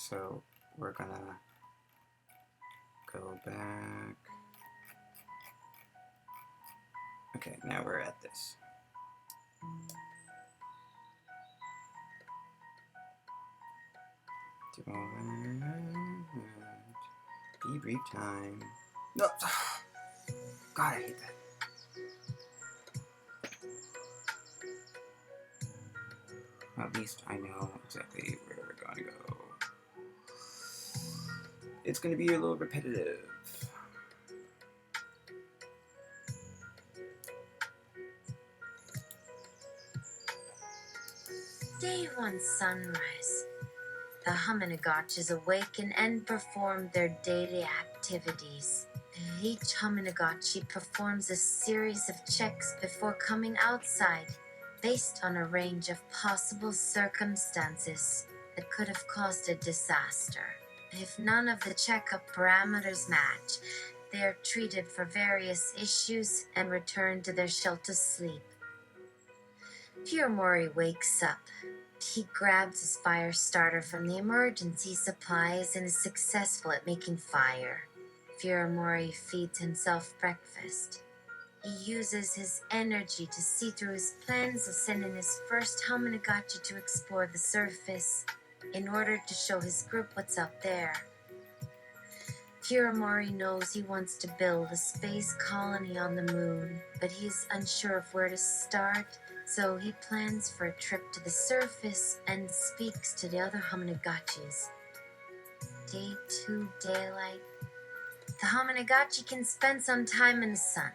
So we're gonna go back. Okay, now we're at this. Debrief time. No! God, I hate that. At least I know exactly where we're going to go. It's going to be a little repetitive. Day 1 sunrise. The Hominagotchis awaken and perform their daily activities. Each Hominagotchi performs a series of checks before coming outside, based on a range of possible circumstances that could have caused a disaster. If none of the checkup parameters match, they are treated for various issues and return to their shell to sleep. Furamori wakes up. He grabs his fire starter from the emergency supplies and is successful at making fire. Furamori feeds himself breakfast. He uses his energy to see through his plans of sending his first Hominagotchi to explore the surface in order to show his group what's up there. Furamori knows he wants to build a space colony on the moon, but he's unsure of where to start, so he plans for a trip to the surface and speaks to the other Hominagotchis. Day 2 daylight. The Hominagotchi can spend some time in the sun.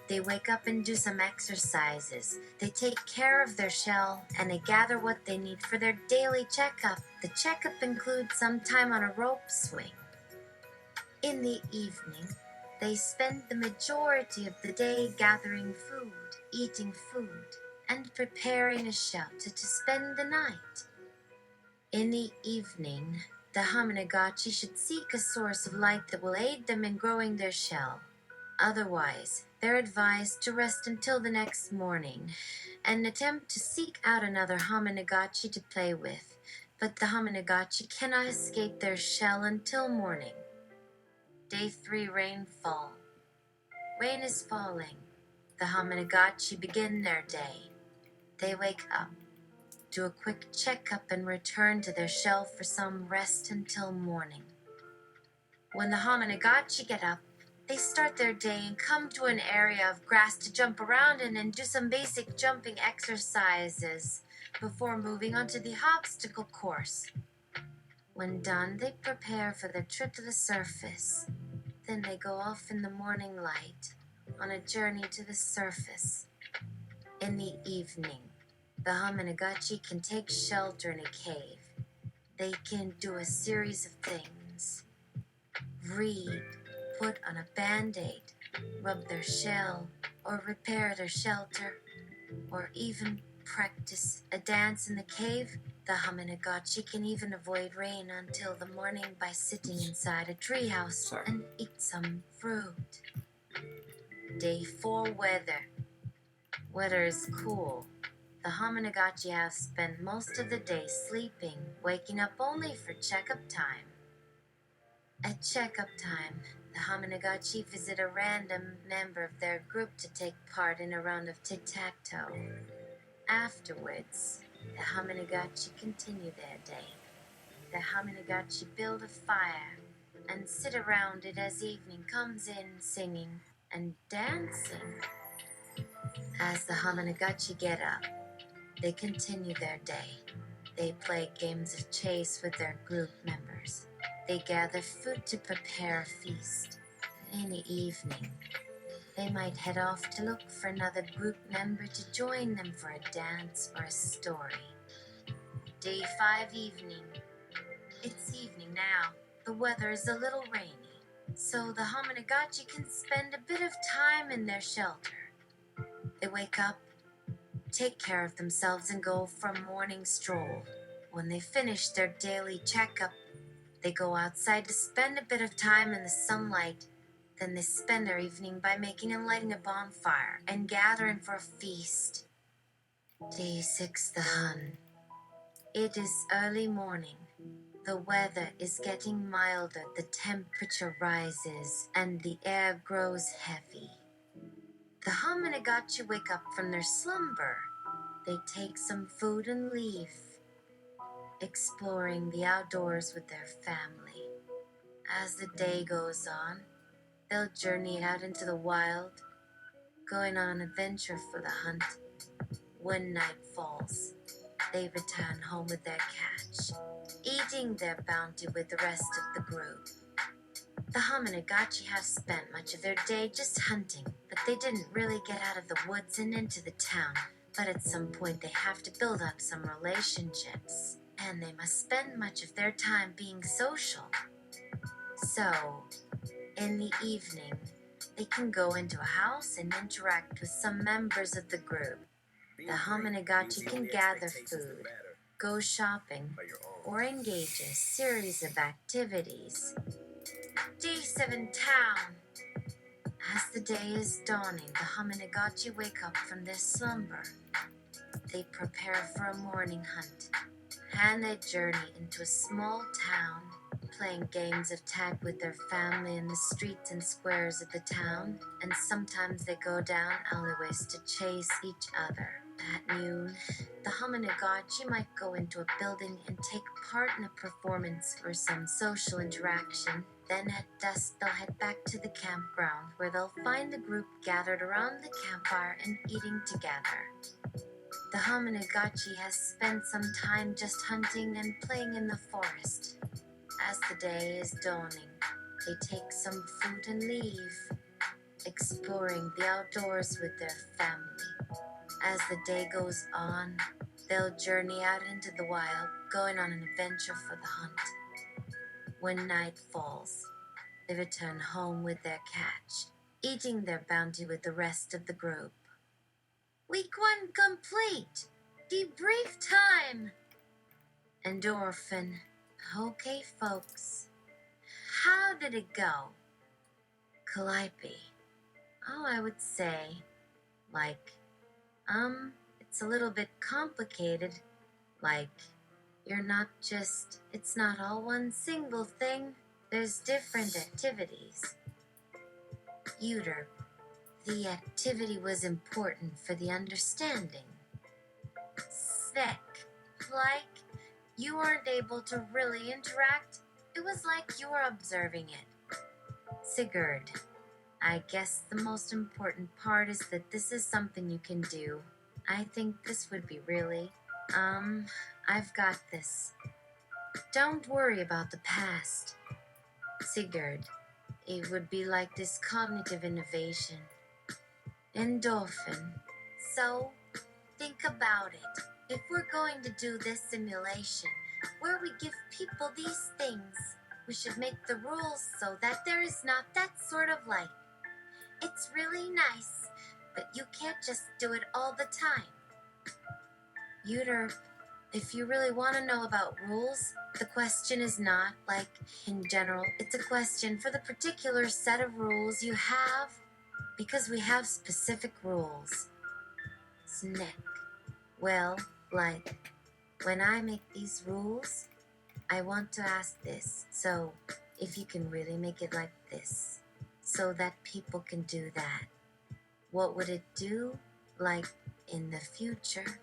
They wake up and do some exercises. They take care of their shell and they gather what they need for their daily checkup. The checkup includes some time on a rope swing. In the evening, they spend the majority of the day gathering food, eating food, and preparing a shelter to spend the night. In the evening, the Hominagotchi should seek a source of light that will aid them in growing their shell. Otherwise, they're advised to rest until the next morning and attempt to seek out another Hominagotchi to play with, but the Hominagotchi cannot escape their shell until morning. Day 3 rainfall. Rain is falling. The Hominagotchi begin their day. They wake up, do a quick checkup, and return to their shell for some rest until morning. When the Hominagotchi get up, they start their day and come to an area of grass to jump around in and do some basic jumping exercises before moving on to the obstacle course. When done, they prepare for their trip to the surface. Then they go off in the morning light on a journey to the surface. In the evening, the Hominagotchi can take shelter in a cave. They can do a series of things. Read, put on a band-aid, rub their shell, or repair their shelter, or even practice a dance in the cave. The Hominagotchi can even avoid rain until the morning by sitting inside a treehouse and eat some fruit. Day 4 weather. Weather is cool. The Hominagotchi have spent most of the day sleeping, waking up only for checkup time. At checkup time, the Hominagotchi visit a random member of their group to take part in a round of tic-tac-toe. Afterwards, the Hominagotchi continue their day. The Hominagotchi build a fire and sit around it as evening comes in, singing and dancing. As the Hominagotchi get up, they continue their day. They play games of chase with their group members. They gather food to prepare a feast. In the evening, they might head off to look for another group member to join them for a dance or a story. Day 5 evening. It's evening now. The weather is a little rainy, so the Hominagotchi can spend a bit of time in their shelter. They wake up, take care of themselves, and go for a morning stroll. When they finish their daily checkup, they go outside to spend a bit of time in the sunlight. Then they spend their evening by making and lighting a bonfire and gathering for a feast. Day 6 the Hun. It is early morning. The weather is getting milder, the temperature rises, and the air grows heavy. The Hominagotchi wake up from their slumber. They take some food and leave, exploring the outdoors with their family. As the day goes on, they'll journey out into the wild, going on an adventure for the hunt. When night falls, they return home with their catch, eating their bounty with the rest of the group. The Hominagotchi have spent much of their day just hunting, but they didn't really get out of the woods and into the town. But at some point they have to build up some relationships, and they must spend much of their time being social. So, in the evening, they can go into a house and interact with some members of the group. The Hominagotchi can gather food, go shopping, or engage in a series of activities. D7 Town. As the day is dawning, the Hominagotchi wake up from their slumber. They prepare for a morning hunt, and they journey into a small town, playing games of tag with their family in the streets and squares of the town, and sometimes they go down alleyways to chase each other. At noon, the Hominagotchi might go into a building and take part in a performance or some social interaction. Then at dusk, they'll head back to the campground, where they'll find the group gathered around the campfire and eating together. The Hominagotchi has spent some time just hunting and playing in the forest. As the day is dawning, they take some food and leave, exploring the outdoors with their family. As the day goes on, they'll journey out into the wild, going on an adventure for the hunt. When night falls, they return home with their catch, eating their bounty with the rest of the group. Week 1 complete! Debrief time! Endorphin. Okay, folks. How did it go? Calliope. Oh, I would say, it's a little bit complicated. It's not all one single thing. There's different activities. Uter. The activity was important for the understanding. Svek. You weren't able to really interact. It was like you were observing it. Sigurd. I guess the most important part is that this is something you can do. I think this would be really, I've got this. Don't worry about the past. Sigurd. It would be like this cognitive innovation. Endorphin. So, think about it. If we're going to do this simulation, where we give people these things, we should make the rules so that there is not that sort of it's really nice, but you can't just do it all the time. Uter, if you really want to know about rules, the question is not, in general. It's a question for the particular set of rules you have, because we have specific rules. Snick. Well, when I make these rules, I want to ask this. So, if you can really make it like this, so that people can do that, what would it do, in the future?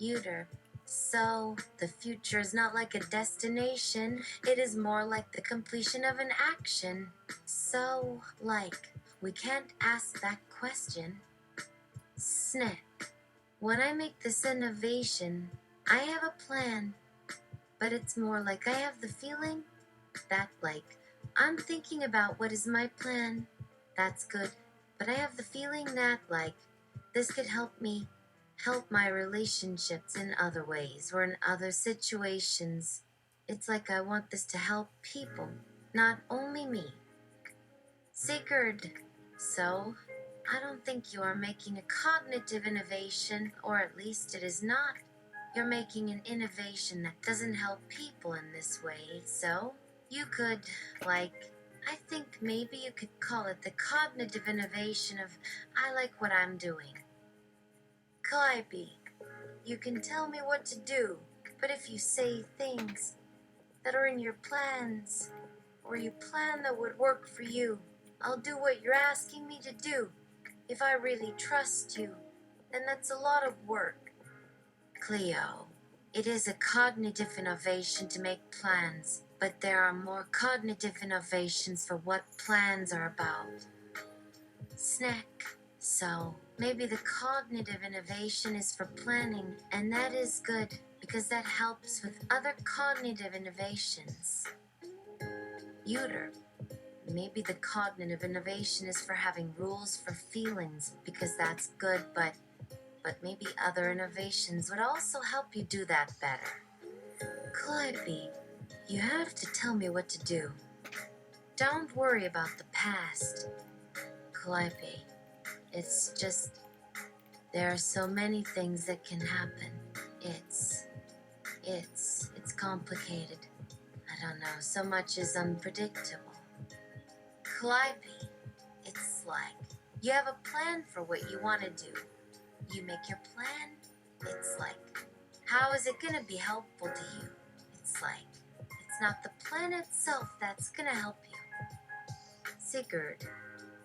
Uter. So, the future is not like a destination. It is more like the completion of an action. So, we can't ask that question. Snick. When I make this innovation, I have a plan, but it's more like I have the feeling that, I'm thinking about what is my plan. That's good, but I have the feeling that, this could help me help my relationships in other ways or in other situations. It's like I want this to help people, not only me. Sigurd. So, I don't think you are making a cognitive innovation, or at least it is not. You're making an innovation that doesn't help people in this way, so you could, I think maybe you could call it the cognitive innovation of, I like what I'm doing. Calliope, you can tell me what to do, but if you say things, that are in your plans, or you plan that would work for you. I'll do what you're asking me to do. If I really trust you, then that's a lot of work. Cleo, it is a cognitive innovation to make plans, but there are more cognitive innovations for what plans are about. Snack. So, maybe the cognitive innovation is for planning, and that is good, because that helps with other cognitive innovations. Uter. Maybe the cognitive innovation is for having rules for feelings, because that's good, but maybe other innovations would also help you do that better. Calliope, you have to tell me what to do. Don't worry about the past. Calliope, it's just, there are so many things that can happen. It's complicated. I don't know, so much is unpredictable. Calliope, it's like, you have a plan for what you want to do. You make your plan, it's like, how is it gonna be helpful to you? It's like, it's not the plan itself that's gonna help you. Sigurd,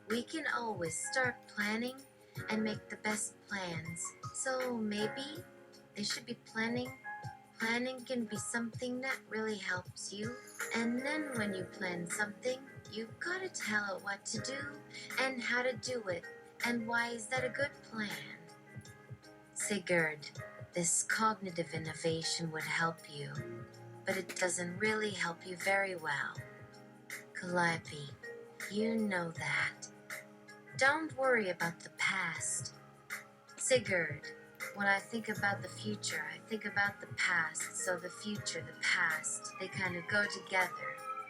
we can always start planning and make the best plans. So maybe they should be planning. Planning can be something that really helps you. And then when you plan something, you've got to tell it what to do and how to do it. And why is that a good plan? Sigurd, this cognitive innovation would help you, but it doesn't really help you very well. Calliope, you know that. Don't worry about the past. Sigurd, when I think about the future, I think about the past, so the future, the past, they kind of go together,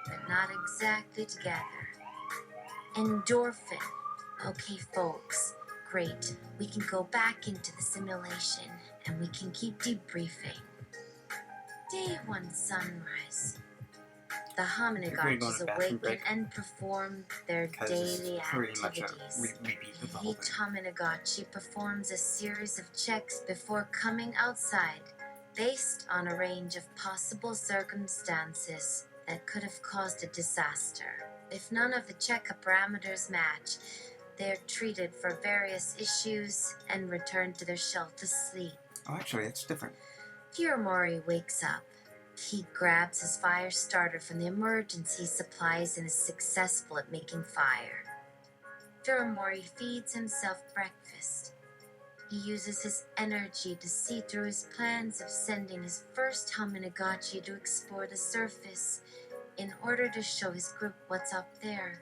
but not exactly together. Endorphin. Okay, folks, great. We can go back into the simulation, and we can keep debriefing. Day 1 sunrise. The Hominagotchis awaken and perform their daily activities. Each Hominagotchi performs a series of checks before coming outside, based on a range of possible circumstances that could have caused a disaster. If none of the checkup parameters match, they are treated for various issues and returned to their shell to sleep. Oh, actually, it's different. Furamori wakes up. He grabs his fire starter from the emergency supplies and is successful at making fire. Furamori feeds himself breakfast. He uses his energy to see through his plans of sending his first Hominagotchi to explore the surface in order to show his group what's up there.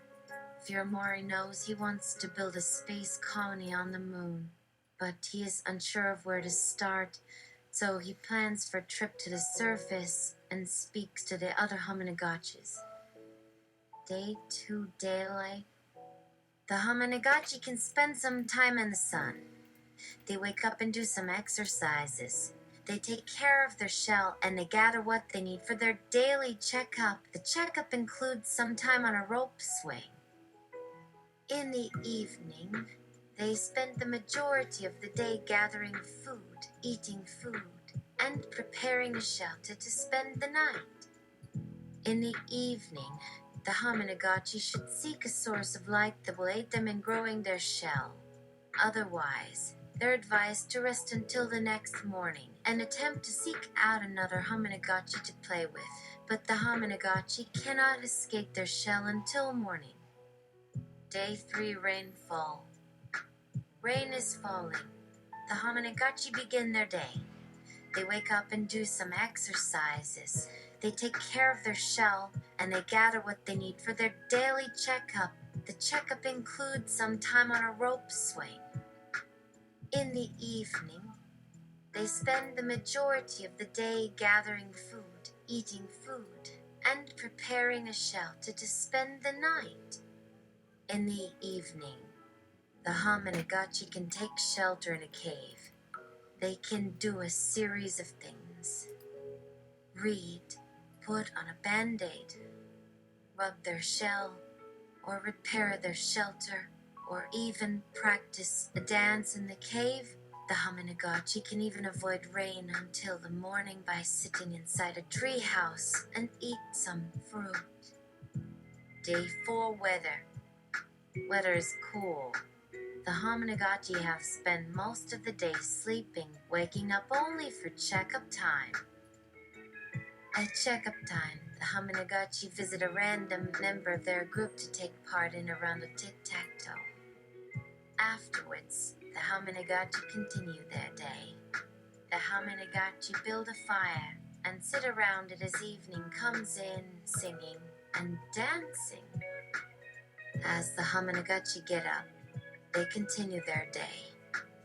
Furamori knows he wants to build a space colony on the moon, but he is unsure of where to start, so he plans for a trip to the surface and speaks to the other Hominagotchis. Day 2 daylight. The Hominagotchi can spend some time in the sun. They wake up and do some exercises. They take care of their shell and they gather what they need for their daily checkup. The checkup includes some time on a rope swing. In the evening, they spend the majority of the day gathering food, eating food, and preparing a shelter to spend the night. In the evening, the Hominagotchi should seek a source of light that will aid them in growing their shell. Otherwise, they're advised to rest until the next morning and attempt to seek out another Hominagotchi to play with. But the Hominagotchi cannot escape their shell until morning. Day 3 rainfall. Rain is falling. The Hominagotchi begin their day. They wake up and do some exercises. They take care of their shell and they gather what they need for their daily checkup. The checkup includes some time on a rope swing. In the evening, they spend the majority of the day gathering food, eating food, and preparing a shelter to spend the night. In the evening, the Hominagotchi can take shelter in a cave. They can do a series of things. Read, put on a band-aid, rub their shell, or repair their shelter, or even practice a dance in the cave The Hominagotchi can even avoid rain until the morning by sitting inside a tree house and eat some fruit. Day 4 weather. Weather is cool. The Hominagotchi have spent most of the day sleeping, waking up only for checkup time. At checkup time, the Hominagotchi visit a random member of their group to take part in a round of tic-tac-toe. Afterwards, the Hominagotchi continue their day. The Hominagotchi build a fire and sit around it as evening comes in, singing and dancing. As the Hominagotchi get up, they continue their day.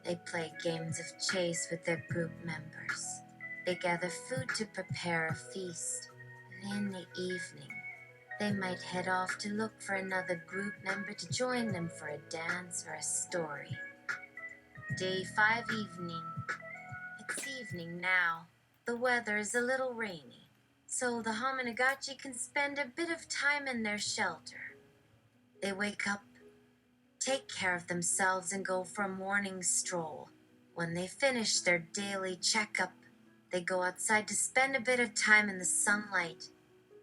They play games of chase with their group members. They gather food to prepare a feast. And in the evening, they might head off to look for another group member to join them for a dance or a story. Day 5 evening. It's evening now. The weather is a little rainy, so the Hominagotchi can spend a bit of time in their shelter. They wake up, take care of themselves, and go for a morning stroll. When they finish their daily checkup, they go outside to spend a bit of time in the sunlight.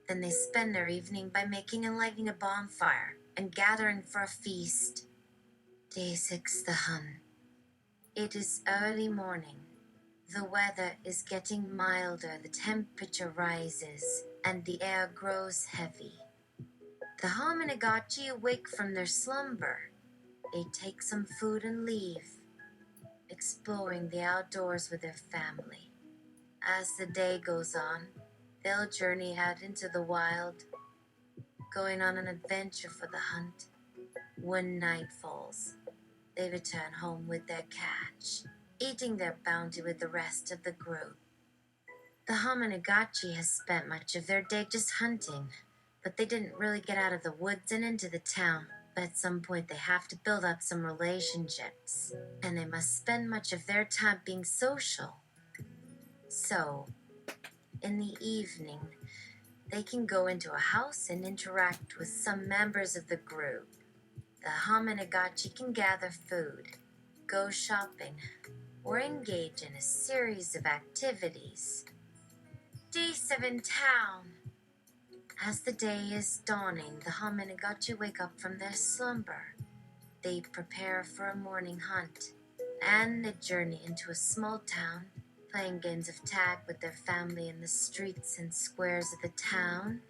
Then they spend their evening by making and lighting a bonfire and gathering for a feast. Day 6 the Hun. It is early morning. The weather is getting milder, the temperature rises, and the air grows heavy. The Hominagotchi awake from their slumber. They take some food and leave, exploring the outdoors with their family. As the day goes on, they'll journey out into the wild, going on an adventure for the hunt. When night falls, they return home with their catch, eating their bounty with the rest of the group. The Hominagotchi has spent much of their day just hunting, but they didn't really get out of the woods and into the town. But at some point they have to build up some relationships, and they must spend much of their time being social. So, in the evening, they can go into a house and interact with some members of the group. The Hominagotchi can gather food, go shopping, or engage in a series of activities. Day 7 town. As the day is dawning, the Hominagotchi wake up from their slumber. They prepare for a morning hunt, and they journey into a small town, playing games of tag with their family in the streets and squares of the town,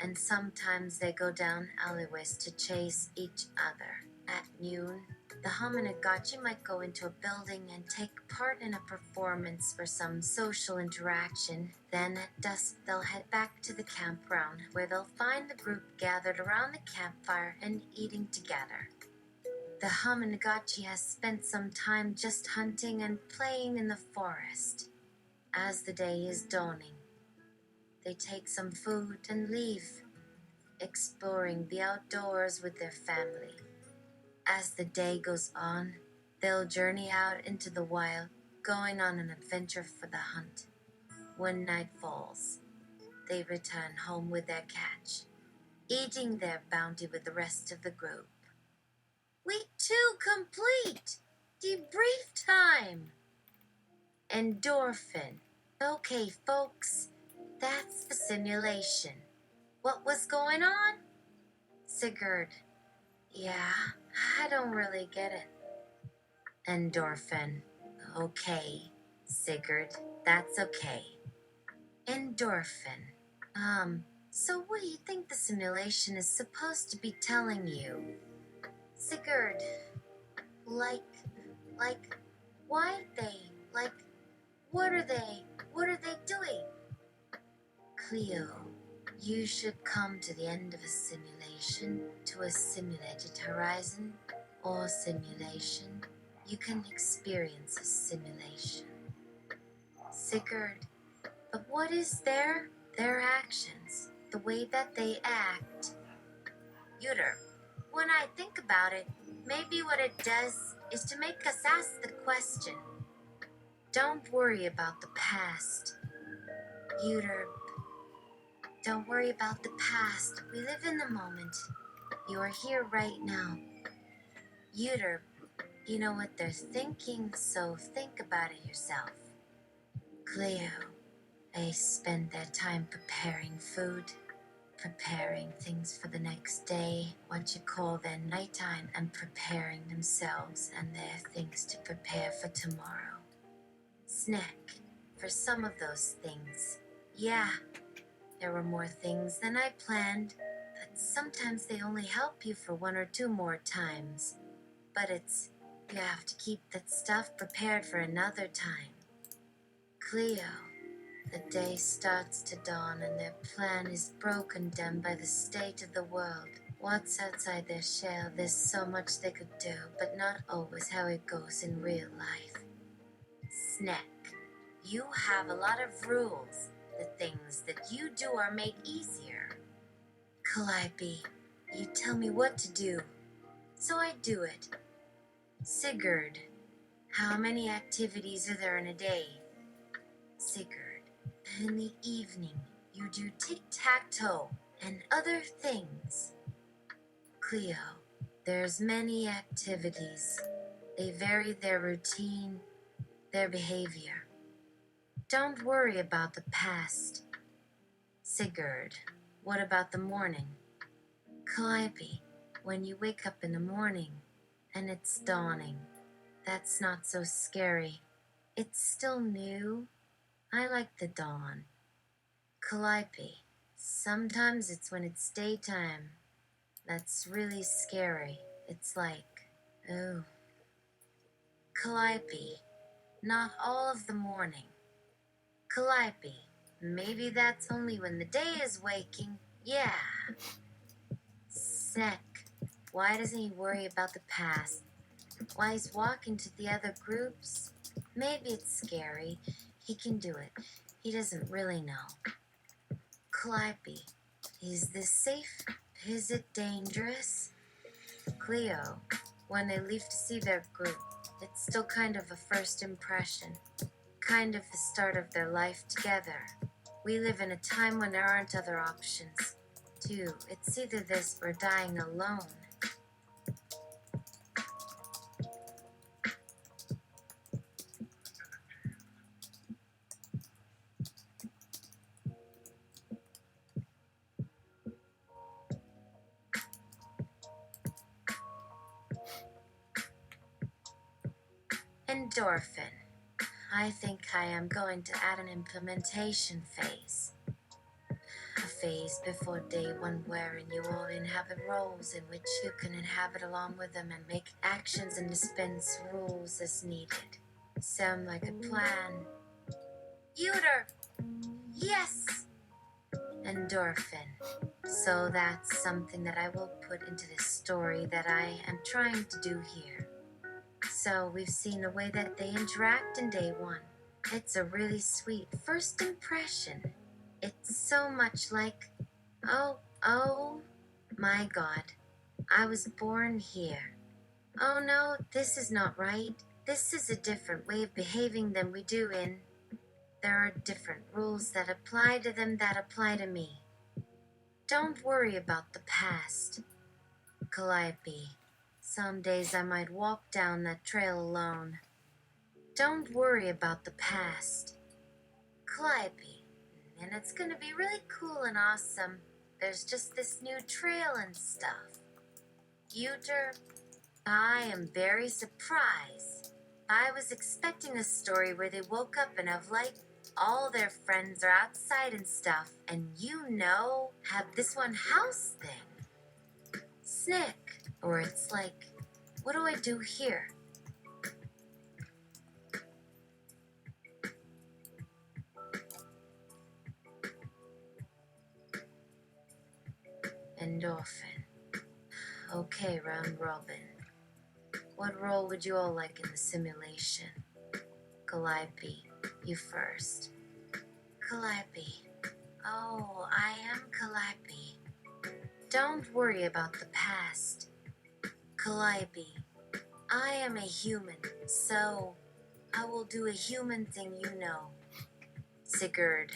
and sometimes they go down alleyways to chase each other. At noon, the Hominagotchi might go into a building and take part in a performance for some social interaction. Then at dusk, they'll head back to the campground, where they'll find the group gathered around the campfire and eating together. The Hominagotchi has spent some time just hunting and playing in the forest. As the day is dawning, they take some food and leave, exploring the outdoors with their family. As the day goes on, they'll journey out into the wild, going on an adventure for the hunt. When night falls, they return home with their catch, eating their bounty with the rest of the group. Week 2 complete! Debrief time! Endorphin. Okay, folks, that's the simulation. What was going on? Sigurd. Yeah, I don't really get it. Endorphin. Okay, Sigurd, that's okay. Endorphin. So what do you think the simulation is supposed to be telling you? Sigurd. Like, why they? What are they doing? Cleo, you should come to the end of a simulation, to a simulated horizon or simulation. You can experience a simulation. Sigurd, but what is their actions, the way that they act? Uter, when I think about it, maybe what it does is to make us ask the question. Don't worry about the past. Uter, don't worry about the past. We live in the moment. You are here right now. Uter, You know what they're thinking, so think about it yourself. Cleo, they spend their time preparing food, preparing things for the next day, what you call their nighttime, and preparing themselves and their things to prepare for tomorrow. Snack, for some of those things, yeah, there were more things than I planned, but sometimes they only help you for 1 or 2 more times. But you have to keep that stuff prepared for another time. Cleo, the day starts to dawn and their plan is broken down by the state of the world. What's outside their shell, there's so much they could do, but not always how it goes in real life. Snack, you have a lot of rules. The things that you do are made easier. Calliope, you tell me what to do, so I do it. Sigurd, how many activities are there in a day? Sigurd, in the evening, you do tic-tac-toe and other things. Cleo, there's many activities. They vary their routine, their behavior. Don't worry about the past. Sigurd, what about the morning? Calliope, when you wake up in the morning and it's dawning, that's not so scary. It's still new. I like the dawn. Calliope, sometimes it's when it's daytime. That's really scary. It's like, oh. Calliope, not all of the morning. Calliope, maybe that's only when the day is waking. Yeah. Snack, why doesn't he worry about the past? Why he's walking to the other groups? Maybe it's scary. He can do it. He doesn't really know. Calliope, is this safe? Is it dangerous? Cleo, when they leave to see their group, it's still kind of a first impression. Kind of the start of their life together. We live in a time when there aren't other options. Too, it's either this or dying alone. Endorphin. I think I am going to add an implementation phase. A phase before day 1 wherein you all inhabit roles in which you can inhabit along with them and make actions and dispense rules as needed. Sound like a plan? Uter! Yes! Endorphin. So that's something that I will put into this story that I am trying to do here. So we've seen the way that they interact in day 1. It's a really sweet first impression. It's so much like, oh, my God, I was born here. Oh no, this is not right. This is a different way of behaving than we do in. There are different rules that apply to them that apply to me. Don't worry about the past. Calliope, some days I might walk down that trail alone. Don't worry about the past. Calliope, and it's gonna be really cool and awesome. There's just this new trail and stuff. Uter, I am very surprised. I was expecting a story where they woke up and have like all their friends are outside and stuff, and have this one house thing. Snick, or it's like, what do I do here? Endorphin. Okay, round robin. What role would you all like in the simulation? Calliope, you first. Calliope. Oh, I am Calliope. Don't worry about the past. Calliope. I am a human, so I will do a human thing you know. Sigurd.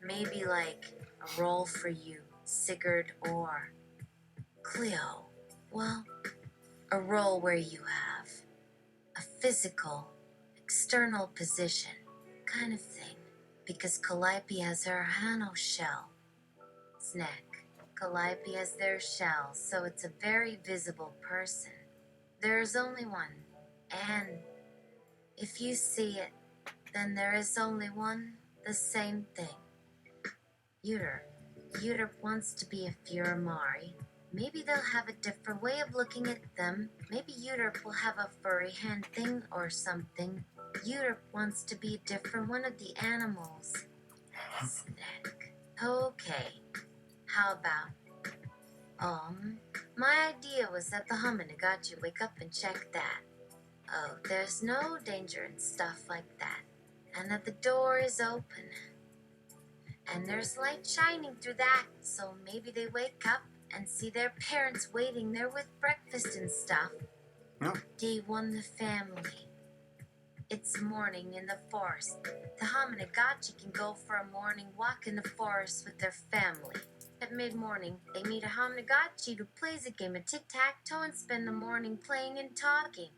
Maybe like a role for you, Sigurd or Cleo. Well, a role where you have physical, external position kind of thing. Because Calliope has her Hano shell. Snack. Calliope has their shell, so it's a very visible person. There's only one. And if you see it, then there is only one, the same thing. Uter wants to be a Furamari. Maybe they'll have a different way of looking at them. Maybe Uter will have a furry hand thing or something. Uter wants to be a different one of the animals. Snack. Okay. How about, my idea was that the Hominagotchi wake up and check that. Oh, there's no danger and stuff like that. And that the door is open. And there's light shining through that, so maybe they wake up and see their parents waiting there with breakfast and stuff. Yep. Day one, the family. It's morning in the forest. The Hominagotchi can go for a morning walk in the forest with their family. At mid-morning, they meet a Hominagotchi who plays a game of tic-tac-toe and spend the morning playing and talking.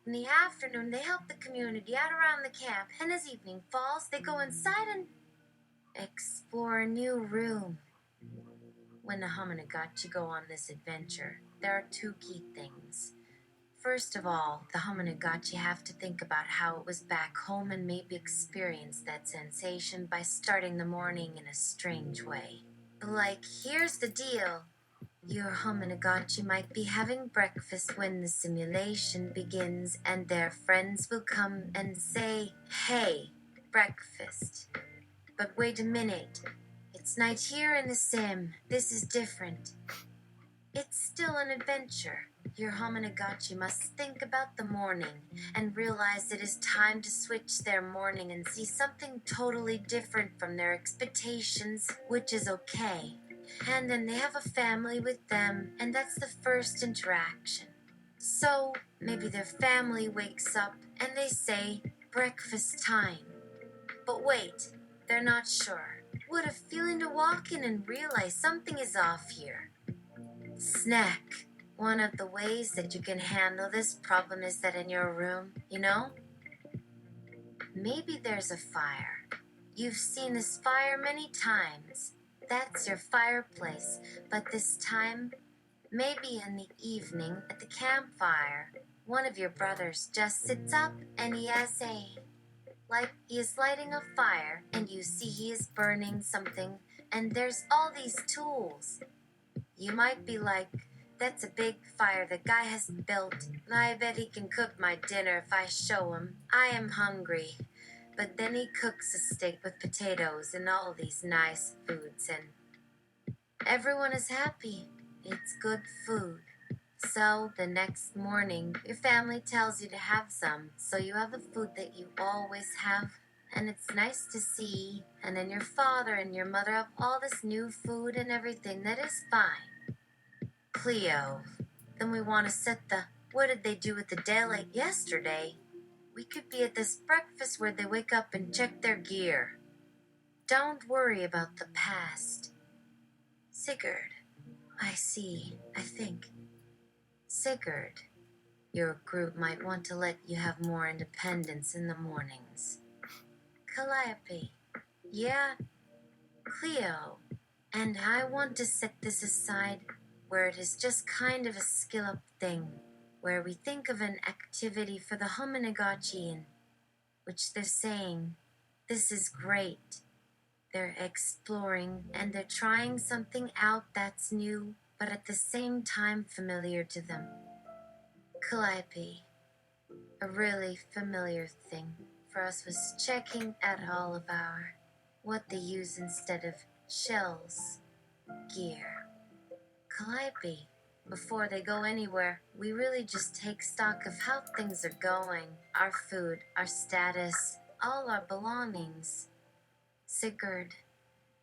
In the afternoon, they help the community out around the camp, and as evening falls, they go inside and explore a new room. When the Hominagotchi go on this adventure, there are two key things. First of all, the Hominagotchi have to think about how it was back home and maybe experience that sensation by starting the morning in a strange way. Like, here's the deal. Your Hominagotchi might be having breakfast when the simulation begins, and their friends will come and say, "Hey, breakfast." But wait a minute. It's night here in the sim. This is different. It's still an adventure. Your Hominagotchi must think about the morning and realize it is time to switch their morning and see something totally different from their expectations, which is okay. And then they have a family with them, and that's the first interaction. So maybe their family wakes up and they say, "Breakfast time." But wait, they're not sure. What a feeling to walk in and realize something is off here. Snack. One of the ways that you can handle this problem is that in your room, maybe there's a fire. You've seen this fire many times. That's your fireplace. But this time, maybe in the evening at the campfire, one of your brothers just sits up and he is lighting a fire, and you see he is burning something, and there's all these tools. You might be like, "That's a big fire the guy has built. I bet he can cook my dinner if I show him. I am hungry." But then he cooks a steak with potatoes and all these nice foods, and everyone is happy. It's good food. So the next morning, your family tells you to have some, so you have the food that you always have, and it's nice to see. And then your father and your mother have all this new food and everything that is fine. Cleo, then we want to set the "what did they do with the daylight yesterday?" We could be at this breakfast where they wake up and check their gear. Don't worry about the past. Sigurd, I think. Sigurd, your group might want to let you have more independence in the mornings. Calliope, yeah, Cleo, and I want to set this aside where it is just kind of a skill-up thing, where we think of an activity for the Hominagotchi in which they're saying, "This is great." They're exploring and they're trying something out that's new, but at the same time familiar to them. Calliope, a really familiar thing for us was checking at all of what they use instead of shells, gear. Calliope, before they go anywhere, we really just take stock of how things are going, our food, our status, all our belongings. Sigurd,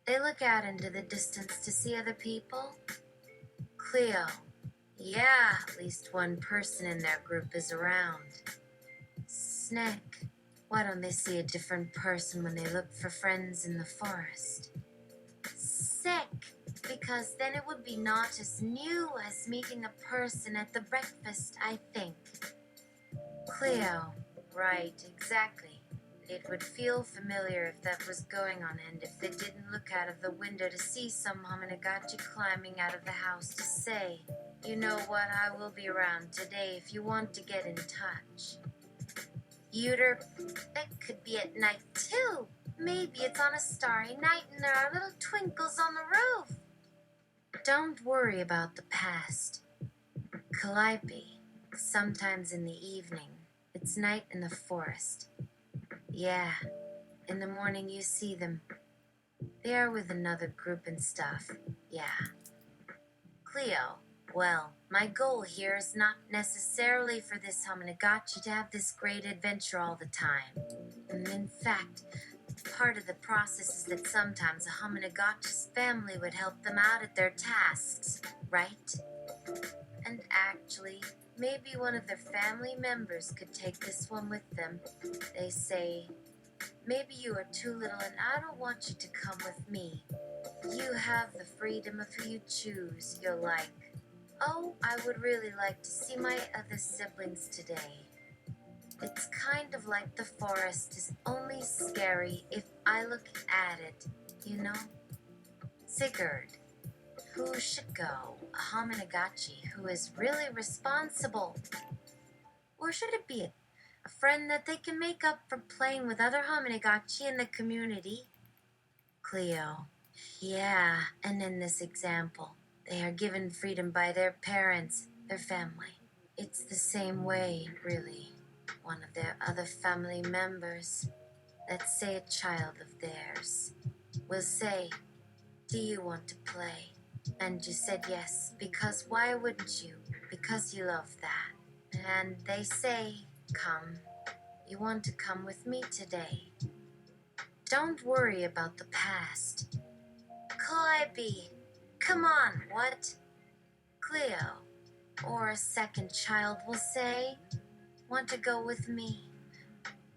they look out into the distance to see other people. Cleo, yeah, at least one person in their group is around. Snack, why don't they see a different person when they look for friends in the forest? Sick, because then it would be not as new as meeting a person at the breakfast, I think. Cleo, Right, exactly. It would feel familiar if that was going on and if they didn't look out of the window to see some Hominagotchi climbing out of the house to say, you know what, I will be around today if you want to get in touch. Uter, it could be at night too. Maybe it's on a starry night and there are little twinkles on the roof. Don't worry about the past. Calliope, sometimes in the evening, it's night in the forest. Yeah, in the morning you see them. They are with another group and stuff. Yeah. Cleo, well, my goal here is not necessarily for this Hominagotchi to have this great adventure all the time. In fact, part of the process is that sometimes a Hominagotchi's family would help them out at their tasks, right? And actually, maybe one of their family members could take this one with them. They say, maybe you are too little and I don't want you to come with me. You have the freedom of who you choose. You're like, oh, I would really like to see my other siblings today. It's kind of like the forest is only scary if I look at it, you know? Sigurd, who should go? A Hominagotchi who is really responsible. Or should it be a friend that they can make up for playing with other Hominagotchi in the community? Cleo. Yeah, and in this example, they are given freedom by their parents, their family. It's the same way, really. One of their other family members, let's say a child of theirs, will say, do you want to play? And you said yes, because why wouldn't you? Because you love that. And they say, come. You want to come with me today. Don't worry about the past. Calliope, come on, what? Cleo, or a second child will say, want to go with me?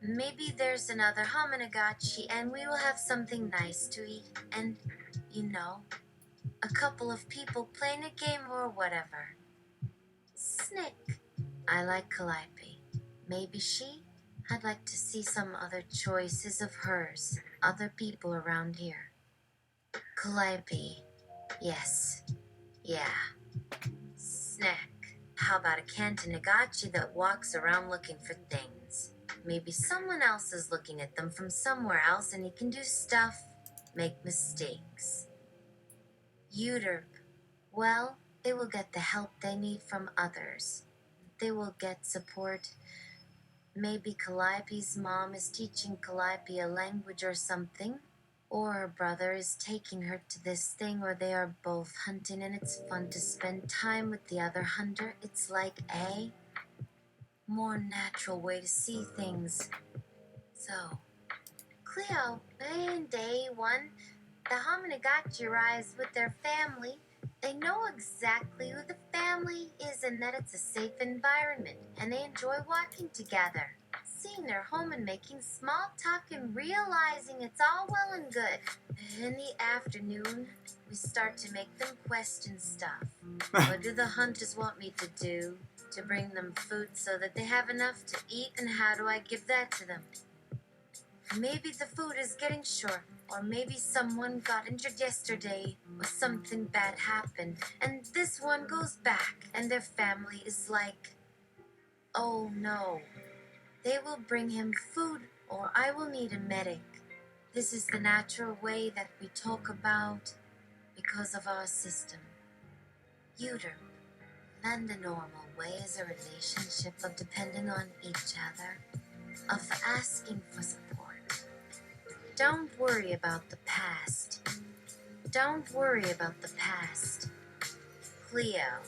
Maybe there's another Hominagotchi and we will have something nice to eat and, you know, a couple of people playing a game or whatever. Snick. I like Calliope. Maybe she? I'd like to see some other choices of hers, other people around here. Calliope. Yes. Yeah. Snack. How about a Cantonagotchi that walks around looking for things? Maybe someone else is looking at them from somewhere else and he can do stuff, make mistakes. Euterp. Well, they will get the help they need from others. They will get support. Maybe Calliope's mom is teaching Calliope a language or something. Or her brother is taking her to this thing where they are both hunting and it's fun to spend time with the other hunter. It's like a more natural way to see things. So, Cleo, in day one, the Hominagotchi arrives with their family. They know exactly who the family is and that it's a safe environment, and they enjoy walking together, seeing their home and making small talk and realizing it's all well and good. In the afternoon, we start to make them question stuff. What do the hunters want me to do? To bring them food so that they have enough to eat, and how do I give that to them? Maybe the food is getting short, or maybe someone got injured yesterday, or something bad happened, and this one goes back, and their family is like, oh no. They will bring him food, or I will need a medic. This is the natural way that we talk about because of our system. Uter. And the normal way is a relationship of depending on each other, of asking for support. Don't worry about the past. Don't worry about the past. Cleo.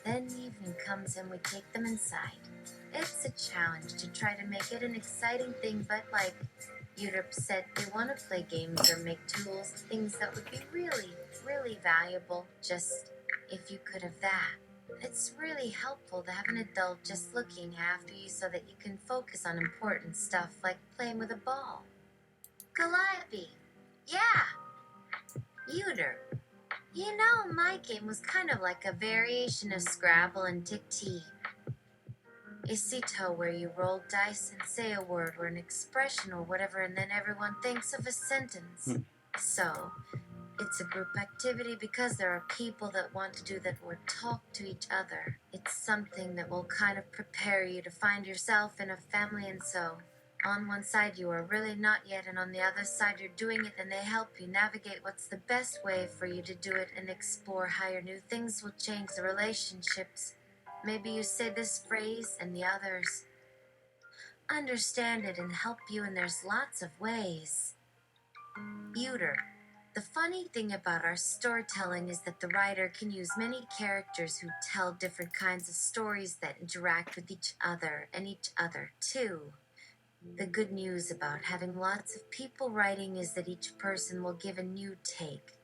Then evening comes and we take them inside. It's a challenge to try to make it an exciting thing, but like Uterp said, they want to play games or make tools, things that would be really, really valuable, just if you could have that. It's really helpful to have an adult just looking after you so that you can focus on important stuff like playing with a ball. Calliope. Yeah. Uter. You know, my game was kind of like a variation of Scrabble and Tic-T. Isito, where you roll dice and say a word or an expression or whatever, and then everyone thinks of a sentence. So, it's a group activity because there are people that want to do that or talk to each other. It's something that will kind of prepare you to find yourself in a family, and so on one side you are really not yet, and on the other side you're doing it, and they help you navigate what's the best way for you to do it and explore how your new things will change the relationships. Maybe you say this phrase and the others understand it and help you, and there's lots of ways. Buter. The funny thing about our storytelling is that the writer can use many characters who tell different kinds of stories that interact with each other and each other too. The good news about having lots of people writing is that each person will give a new take,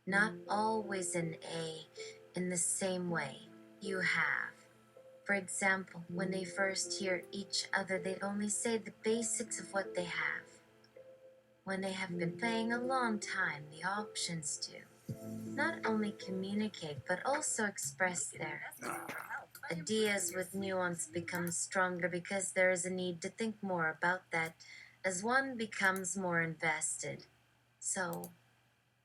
not always an A in the same way you have. For example, when they first hear each other, they'd only say the basics of what they have. When they have been playing a long time, the options do not only communicate, but also express their ideas with nuance become stronger because there is a need to think more about that as one becomes more invested. So,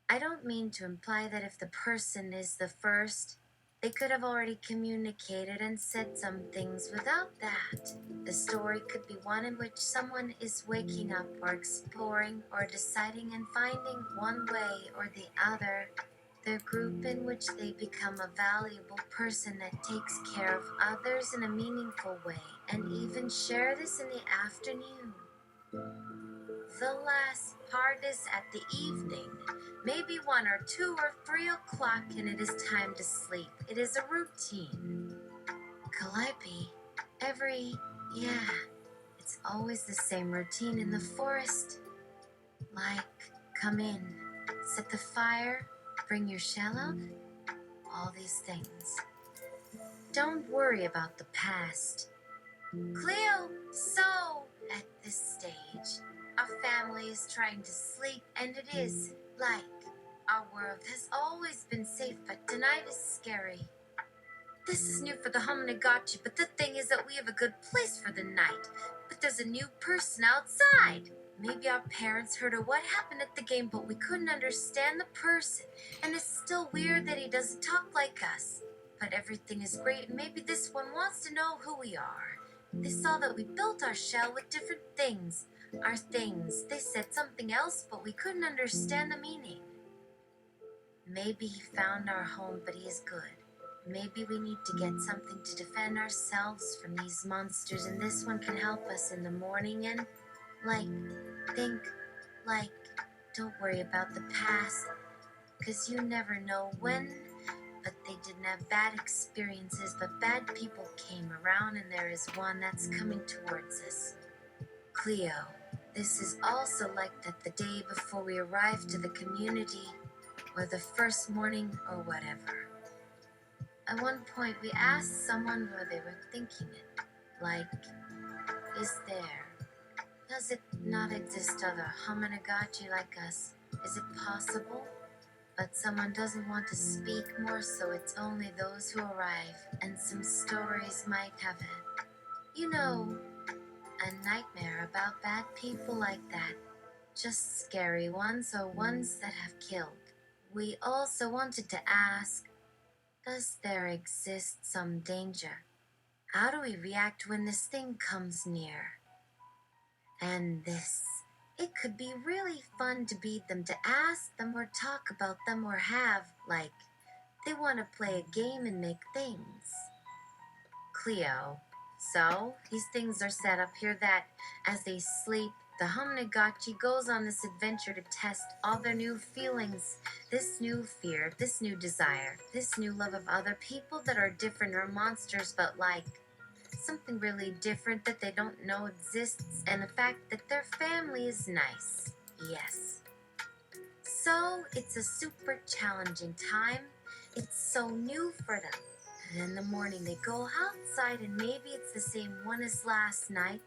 I don't mean to imply that if the person is the first, they could have already communicated and said some things without that. The story could be one in which someone is waking up or exploring or deciding and finding one way or the other their group in which they become a valuable person that takes care of others in a meaningful way and even share this in the afternoon. The last part is at the evening, maybe 1 or 2 or 3 o'clock, and it is time to sleep. It is a routine. Calliope, it's always the same routine in the forest. Like, come in, set the fire, bring your shell out, all these things. Don't worry about the past. Cleo, so, at this stage, our family is trying to sleep, and it is, like, our world has always been safe, but tonight is scary. This is new for the Hominagotchi, but the thing is that we have a good place for the night. But there's a new person outside. Maybe our parents heard of what happened at the game, but we couldn't understand the person. And it's still weird that he doesn't talk like us. But everything is great, and maybe this one wants to know who we are. They saw that we built our shell with different things. Our things. They said something else, but we couldn't understand the meaning. Maybe he found our home, but he is good. Maybe we need to get something to defend ourselves from these monsters, and this one can help us in the morning and, don't worry about the past, because you never know when, but they didn't have bad experiences, but bad people came around, and there is one that's coming towards us. Cleo, this is also like that the day before we arrived to the community, or the first morning, or whatever. At one point, we asked someone where they were thinking it. Like, does it not exist other Hominagotchi like us? Is it possible? But someone doesn't want to speak more, so it's only those who arrive, and some stories might have it. You know, a nightmare about bad people like that. Just scary ones or ones that have killed. We also wanted to ask, does there exist some danger? How do we react when this thing comes near? And this, it could be really fun to beat them, to ask them or talk about them or have, they want to play a game and make things. Cleo, so these things are set up here that, as they sleep, the Hominagotchi goes on this adventure to test all their new feelings, this new fear, this new desire, this new love of other people that are different or monsters, but something really different that they don't know exists, and the fact that their family is nice. Yes. So, it's a super challenging time. It's so new for them. And in the morning, they go outside, and maybe it's the same one as last night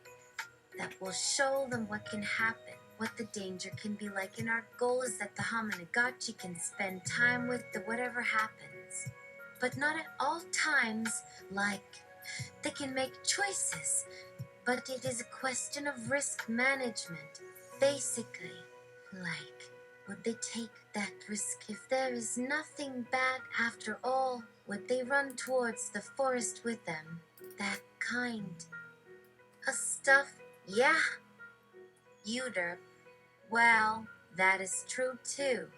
that will show them what can happen, what the danger can be like, and our goal is that the Hominagotchi can spend time with the whatever happens. But not at all times, They can make choices, but it is a question of risk management. Basically, like, would they take that risk if there is nothing bad after all? Would they run towards the forest with them? That kind of stuff? Yeah, Uter. Well, that is true too.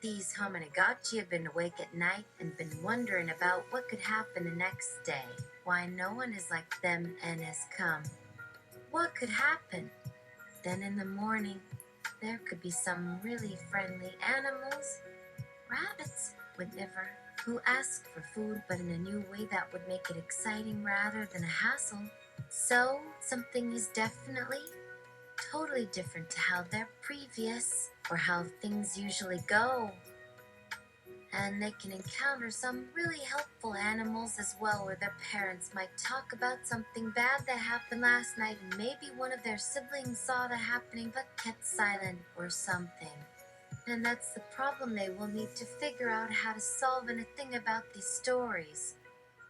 These Hominagotchi have been awake at night and been wondering about what could happen the next day. Why no one is like them and has come. What could happen? Then in the morning, there could be some really friendly animals. Rabbits would never. Who ask for food but in a new way that would make it exciting rather than a hassle. So, something is definitely totally different to how they're previous or how things usually go. And they can encounter some really helpful animals as well, where their parents might talk about something bad that happened last night and maybe one of their siblings saw that happening but kept silent or something. And that's the problem they will need to figure out how to solve. And the thing about these stories,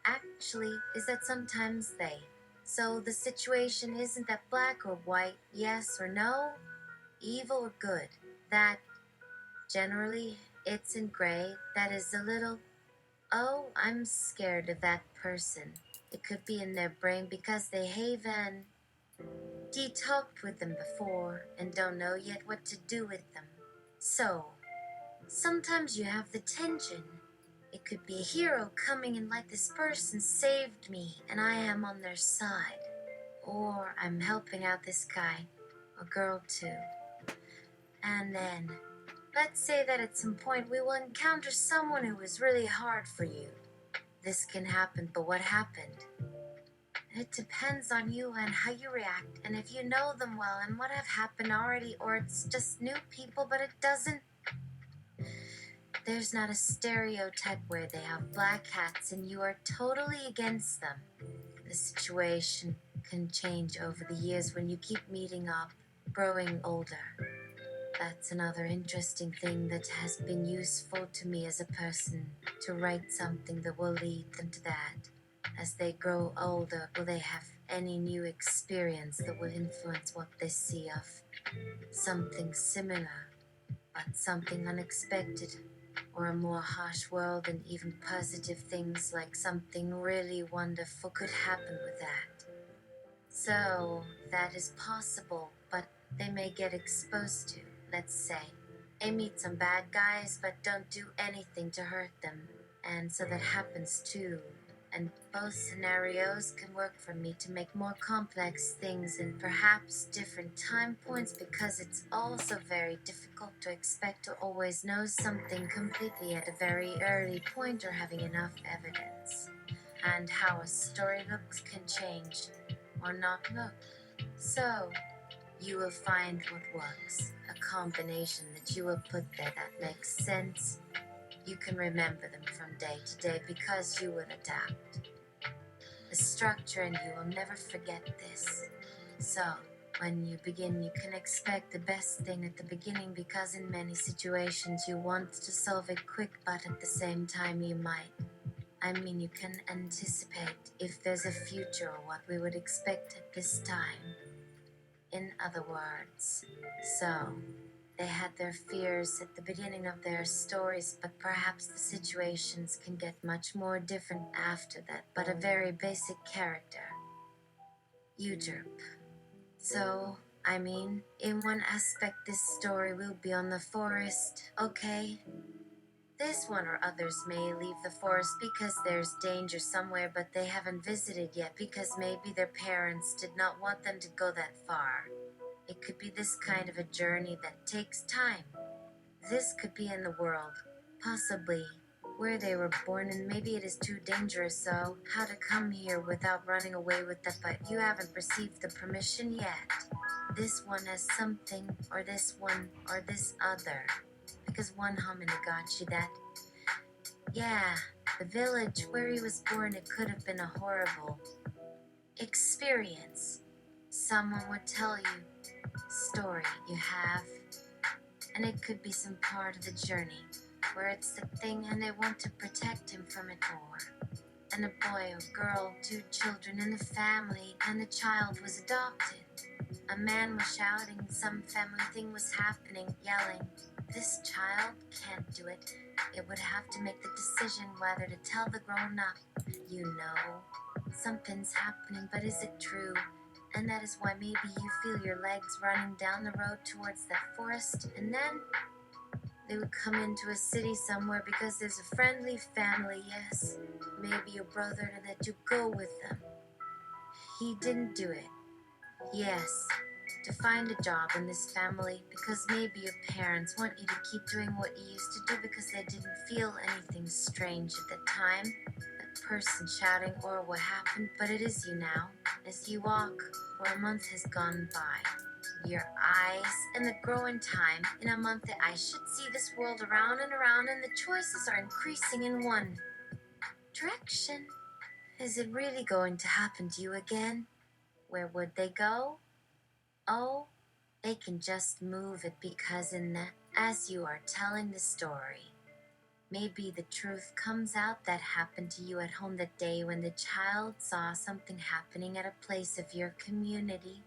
actually, is that sometimes they. So the situation isn't that black or white, yes or no, evil or good. That generally it's in gray. That is a little, oh, I'm scared of that person. It could be in their brain because they haven't talked with them before and don't know yet what to do with them. So, sometimes you have the tension. It could be a hero coming and like, this person saved me and I am on their side. Or I'm helping out this guy or girl too. And then, let's say that at some point we will encounter someone who is really hard for you. This can happen, but what happened? It depends on you and how you react, and if you know them well and what have happened already, or it's just new people, but it doesn't. There's not a stereotype where they have black hats and you are totally against them. The situation can change over the years when you keep meeting up, growing older. That's another interesting thing that has been useful to me as a person, to write something that will lead them to that. As they grow older, will they have any new experience that will influence what they see of something similar, but something unexpected, or a more harsh world, and even positive things like something really wonderful could happen with that. So, that is possible, but they may get exposed to, let's say. They meet some bad guys, but don't do anything to hurt them. And so that happens too. And both scenarios can work for me to make more complex things in perhaps different time points, because it's also very difficult to expect to always know something completely at a very early point or having enough evidence. And how a story looks can change or not look. So, you will find what works, a combination that you will put there that makes sense. You can remember them from day to day because you will adapt. The structure, and you will never forget this. So, when you begin, you can expect the best thing at the beginning, because in many situations you want to solve it quick, but at the same time you might. You can anticipate if there's a future or what we would expect at this time. In other words, so, they had their fears at the beginning of their stories, but perhaps the situations can get much more different after that. But a very basic character. Uterp. So, in one aspect this story will be on the forest, okay? This one or others may leave the forest because there's danger somewhere, but they haven't visited yet because maybe their parents did not want them to go that far. It could be this kind of a journey that takes time. This could be in the world, possibly where they were born, and maybe it is too dangerous, so how to come here without running away with that, but you haven't received the permission yet. This one has something, or this one, or this other. Because one Hominagotchi that, yeah, the village where he was born, it could have been a horrible experience. Someone would tell you story you have, and it could be some part of the journey where it's the thing and they want to protect him from it more. and a boy or girl, 2 children in the family, and the child was adopted. A man was shouting, some family thing was happening, yelling, "This child can't do it. It would have to make the decision whether to tell the grown-up, you know, something's happening, but is it true?" And that is why maybe you feel your legs running down the road towards that forest, and then they would come into a city somewhere because there's a friendly family, yes, maybe your brother to let you go with them. He didn't do it. Yes, to find a job in this family because maybe your parents want you to keep doing what you used to do because they didn't feel anything strange at the time, that person shouting or what happened, but it is you now, as you walk, or a month has gone by. Your eyes and the growing time in a month that I should see this world around and around, and the choices are increasing in one direction. Is it really going to happen to you again? Where would they go? Oh, they can just move it because as you are telling the story, maybe the truth comes out that happened to you at home that day when the child saw something happening at a place of your community.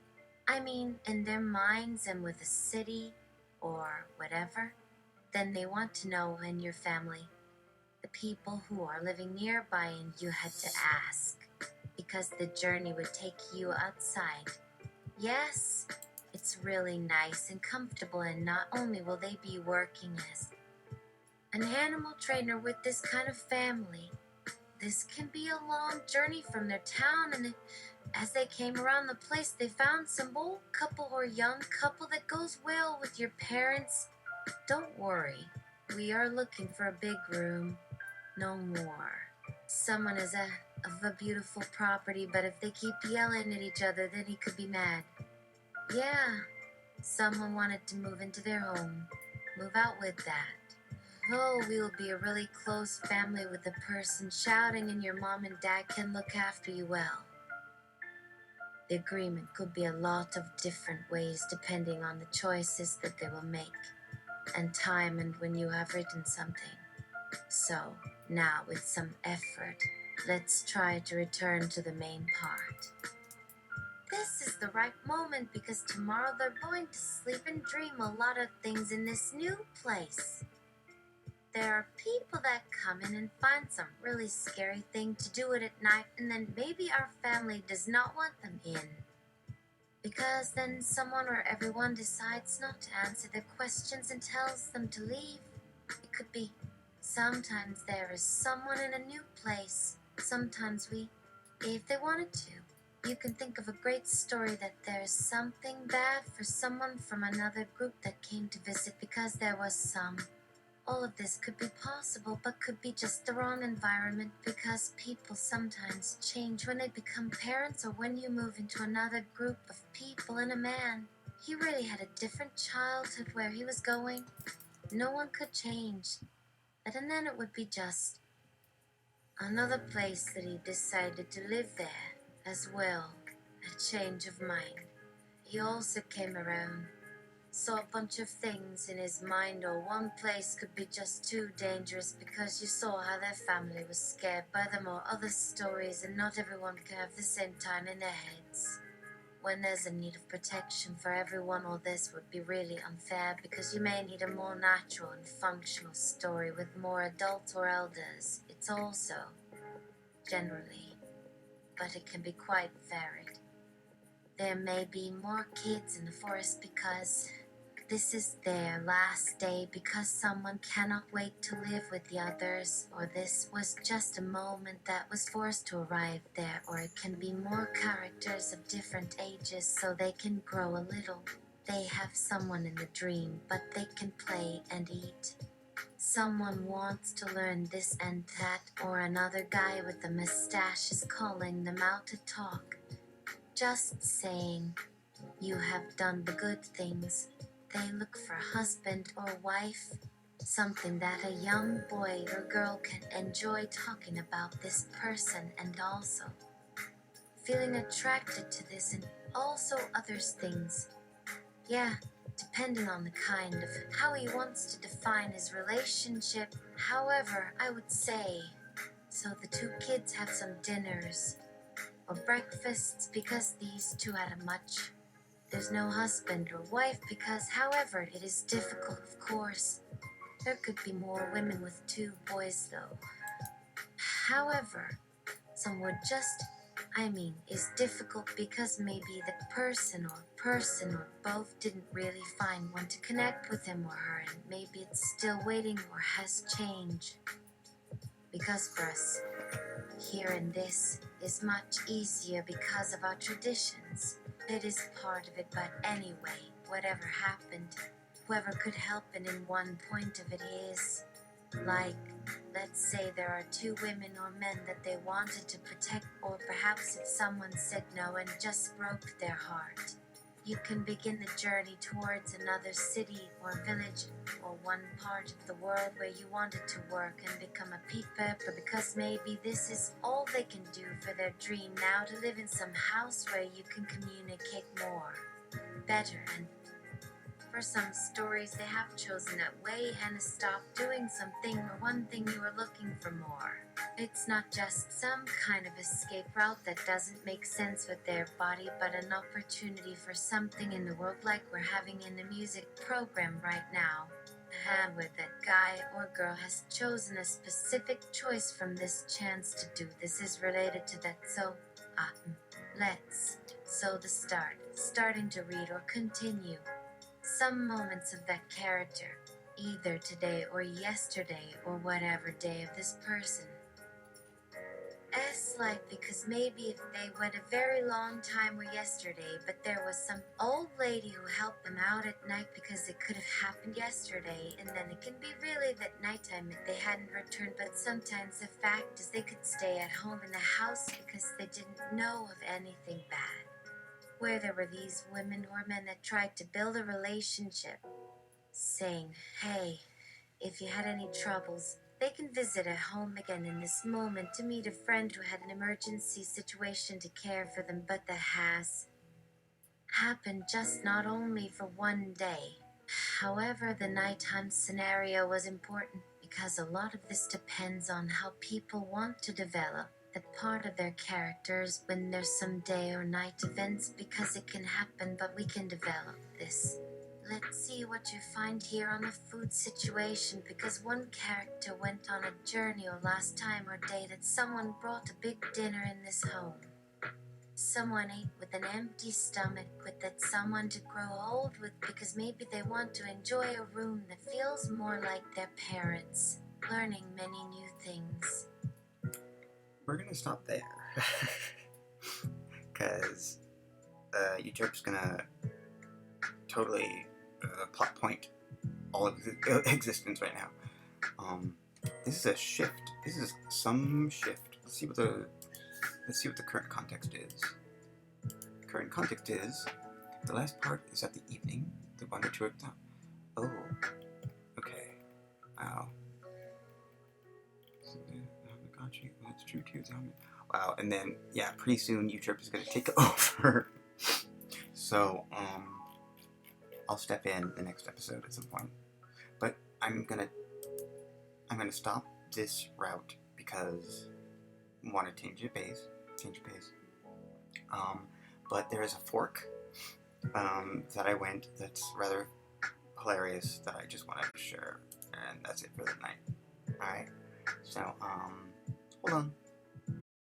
I mean, in their minds and with a city or whatever, then they want to know in your family, the people who are living nearby, and you had to ask because the journey would take you outside. Yes, it's really nice and comfortable, and not only will they be working as an animal trainer with this kind of family, this can be a long journey from their town, and as they came around the place, they found some old couple or young couple that goes well with your parents. Don't worry, we are looking for a big room, no more. Someone is of a beautiful property, but if they keep yelling at each other, then he could be mad. Yeah, someone wanted to move into their home. Move out with that. Oh, we will be a really close family with a person shouting, and your mom and dad can look after you well. The agreement could be a lot of different ways depending on the choices that they will make, and time and when you have written something. So, now with some effort, let's try to return to the main part. This is the right moment because tomorrow they're going to sleep and dream a lot of things in this new place. There are people that come in and find some really scary thing to do it at night, and then maybe our family does not want them in. Because then someone or everyone decides not to answer their questions and tells them to leave. It could be sometimes there is someone in a new place. Sometimes if they wanted to. You can think of a great story that there's something bad for someone from another group that came to visit because there was some. All of this could be possible, but could be just the wrong environment because people sometimes change when they become parents or when you move into another group of people and a man. He really had a different childhood where he was going. No one could change. And then it would be just another place that he decided to live there as well. A change of mind. He also came around, saw a bunch of things in his mind, or one place could be just too dangerous because you saw how their family was scared by them, or other stories, and not everyone can have the same time in their heads. When there's a need of protection for everyone, all this would be really unfair because you may need a more natural and functional story with more adults or elders. It's also, generally, but it can be quite varied. There may be more kids in the forest because this is their last day because someone cannot wait to live with the others, or this was just a moment that was forced to arrive there, or it can be more characters of different ages so they can grow a little. They have someone in the dream, but they can play and eat. Someone wants to learn this and that, or another guy with a mustache is calling them out to talk. Just saying, you have done the good things. They look for a husband or wife, something that a young boy or girl can enjoy talking about this person, and also feeling attracted to this, and also other things. Yeah, depending on the kind of how he wants to define his relationship. However, I would say So the two kids have some dinners or breakfasts because these two had a much. There's no husband or wife because, however, it is difficult, of course. There could be more women with two boys, though. However, some would just, is difficult because maybe the person or both didn't really find one to connect with him or her, and maybe it's still waiting or has changed. Because for us, here in this is much easier because of our traditions. It is part of it, but anyway, whatever happened, whoever could help, and in one point of it is, like, let's say there are two women or men that they wanted to protect, or perhaps if someone said no and just broke their heart. You can begin the journey towards another city or village or one part of the world where you wanted to work and become a people because maybe this is all they can do for their dream now, to live in some house where you can communicate more, better, and for some stories they have chosen that way and stopped doing something or one thing you were looking for more. It's not just some kind of escape route that doesn't make sense with their body, but an opportunity for something in the world like we're having in the music program right now. Where that guy or girl has chosen a specific choice from this chance to do this is related to that, so, let's. So the starting to read or continue. Some moments of that character, either today or yesterday or whatever day of this person. Because maybe if they went a very long time or yesterday, but there was some old lady who helped them out at night because it could have happened yesterday, and then it can be really that nighttime if they hadn't returned, but sometimes the fact is they could stay at home in the house because they didn't know of anything bad. Where there were these women or men that tried to build a relationship, saying, hey, if you had any troubles, they can visit at home again in this moment to meet a friend who had an emergency situation to care for them, but that has happened just not only for one day. However, the nighttime scenario was important because a lot of this depends on how people want to develop that part of their characters when there's some day or night events, because it can happen, but we can develop this. Let's see what you find here on the food situation, because one character went on a journey or last time or day that someone brought a big dinner in this home. Someone ate with an empty stomach with that someone to grow old with because maybe they want to enjoy a room that feels more like their parents, learning many new things. We're gonna stop there. Because YouTube's gonna totally plot point all of existence right now. This is a shift. This is some shift. Let's see what the current context is. The current context is the last part is at the evening. The one or two. Oh, okay. Wow. Hominagotchi, well, it's true too. Wow, and then yeah, pretty soon YouTube is gonna take over. So I'll step in the next episode at some point, but I'm gonna stop this route because I want to change pace. But there is a fork that I went that's rather hilarious that I just wanted to share, and that's it for the night. All right, so hold on.